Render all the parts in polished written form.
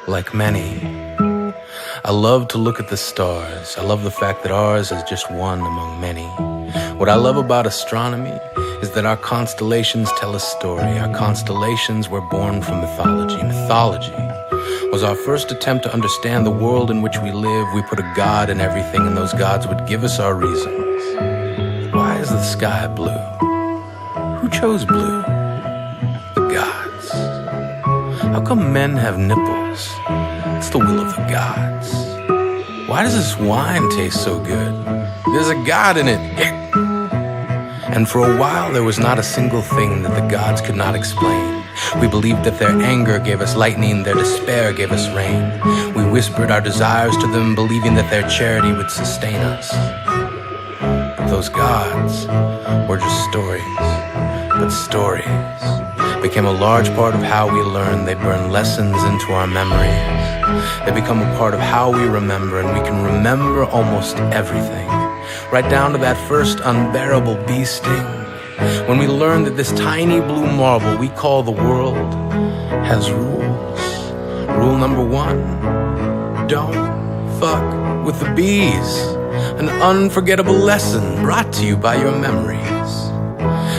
like many. I love to look at the stars. I love the fact that ours is just one among many. What I love about astronomy is that our constellations tell a story. Our constellations were born from mythology. Mythology was our first attempt to understand the world in which we live. We put a god in everything, and those gods would give us our reasons. Why is the sky blue? Who chose blue? The gods. How come men have nipples? It's the will of the gods. Why does this wine taste so good? There's a god in it. And for a while there was not a single thing that the gods could not explain. We believed that their anger gave us lightning, their despair gave us rain. We whispered our desires to them, believing that their charity would sustain us. But those gods were just stories. But stories became a large part of how we learn. They burn lessons into our memories. They become a part of how we remember, and we can remember almost everything, right down to that first unbearable bee sting, when we learn that this tiny blue marble we call the world has rules. Rule number 1, don't fuck with the bees. An unforgettable lesson brought to you by your memories.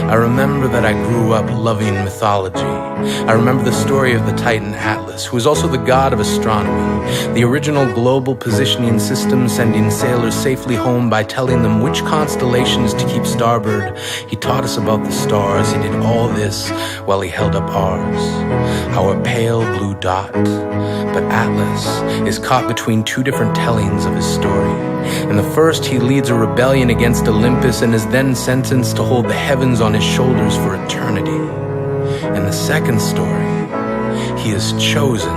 I remember that I grew up loving mythology. I remember the story of the Titan Atlas, who is also the god of astronomy, the original global positioning system, sending sailors safely home by telling them which constellations to keep starboard. He taught us about the stars. He did all this while he held up ours, our pale blue dot. But Atlas is caught between two different tellings of his story. In the first, he leads a rebellion against Olympus and is then sentenced to hold the heavens on his shoulders for eternity. In the second story, he is chosen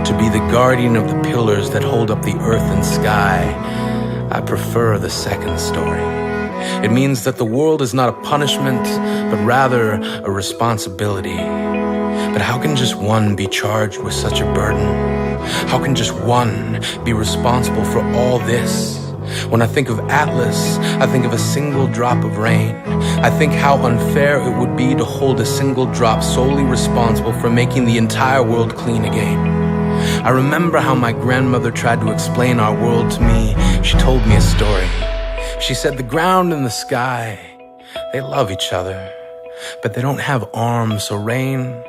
to be the guardian of the pillars that hold up the earth and sky. I prefer the second story. It means that the world is not a punishment, but rather a responsibility. But how can just one be charged with such a burden? How can just one be responsible for all this? When I think of Atlas, I think of a single drop of rain. I think how unfair it would be to hold a single drop solely responsible for making the entire world clean again. I remember how my grandmother tried to explain our world to me. She told me a story. She said the ground and the sky, they love each other, but they don't have arms, so rain,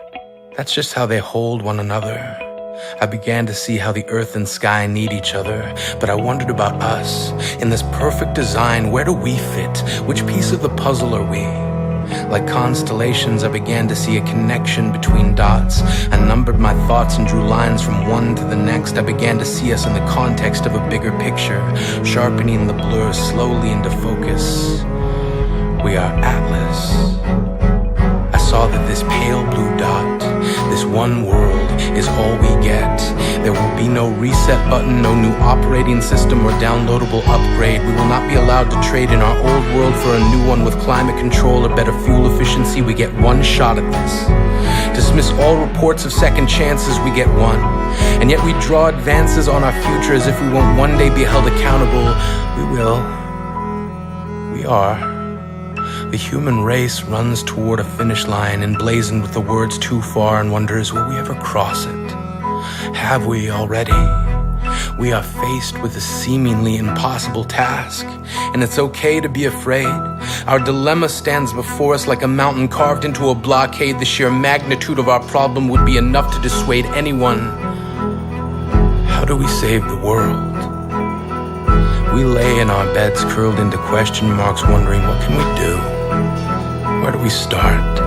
that's just how they hold one another. I began to see how the earth and sky need each other, but I wondered about us. In this perfect design, where do we fit? Which piece of the puzzle are we? Like constellations, I began to see a connection between dots. I numbered my thoughts and drew lines from one to the next. I began to see us in the context of a bigger picture, sharpening the blur slowly into focus. We are Atlas. I saw that this pale blue dot, this one world, is all we get. There will be no reset button, no new operating system or downloadable upgrade. We will not be allowed to trade in our old world for a new one with climate control or better fuel efficiency. We get one shot at this. Dismiss all reports of second chances, we get one. And yet we draw advances on our future as if we won't one day be held accountable. We will. We are. The human race runs toward a finish line emblazoned with the words too far and wonders, will we ever cross it? Have we already? We are faced with a seemingly impossible task, and it's okay to be afraid. Our dilemma stands before us like a mountain carved into a blockade. The sheer magnitude of our problem would be enough to dissuade anyone. How do we save the world? We lay in our beds curled into question marks, wondering what can we do? Where do we start?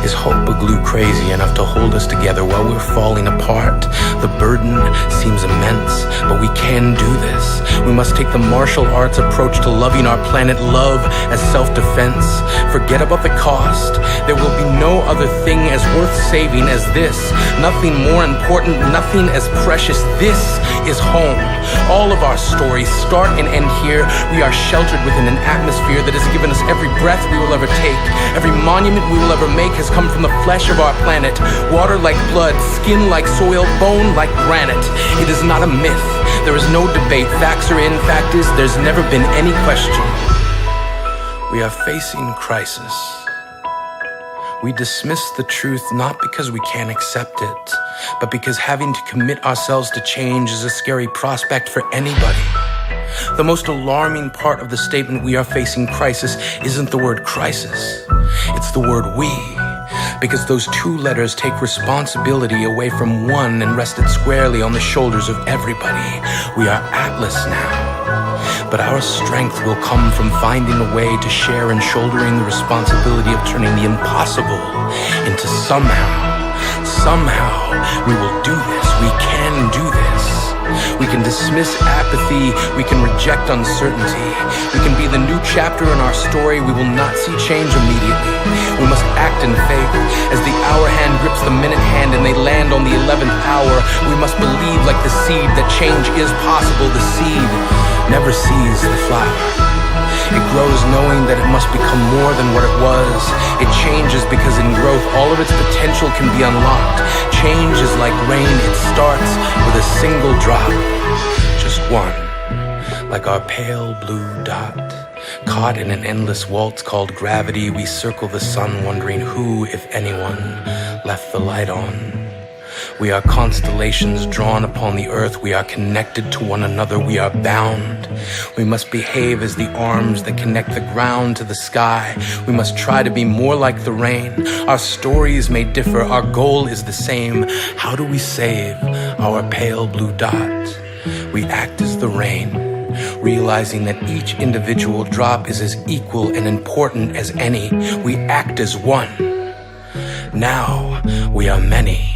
Is hope a glue crazy enough to hold us together while we're falling apart? The burden seems immense, but we can do this. We must take the martial arts approach to loving our planet, love as self-defense. Forget about the cost. There will be no other thing as worth saving as this. Nothing more important, nothing as precious. This is home. All of our stories start and end here. We are sheltered within an atmosphere that has given us every breath we will ever take. Every monument we will ever make has come from the flesh of our planet. Water like blood, skin like soil, bone like granite. It is not a myth. There is no debate. Facts are in. Fact is, there's never been any question. We are facing crisis. We dismiss the truth not because we can't accept it, but because having to commit ourselves to change is a scary prospect for anybody. The most alarming part of the statement "we are facing crisis" isn't the word crisis, it's the word "we." Because those two letters take responsibility away from one and rest it squarely on the shoulders of everybody. We are Atlas now, but our strength will come from finding a way to share in shouldering the responsibility of turning the impossible into somehow. Somehow, we will do this. We can do this. We can dismiss apathy. We can reject uncertainty. We can be the new chapter in our story. We will not see change immediately. We must act in faith. As the hour hand grips the minute hand and they land on the 11th hour, we must believe like the seed that change is possible. The seed never sees the flower. It grows knowing that it must become more than what it was. It changes because in growth all of its potential can be unlocked. Change is like rain, it starts with a single drop. Just one, like our pale blue dot. Caught in an endless waltz called gravity, we circle the sun wondering who, if anyone, left the light on. We are constellations drawn upon the earth. We are connected to one another. We are bound. We must behave as the arms that connect the ground to the sky. We must try to be more like the rain. Our stories may differ. Our goal is the same. How do we save our pale blue dot? We act as the rain, realizing that each individual drop is as equal and important as any. We act as one. Now we are many.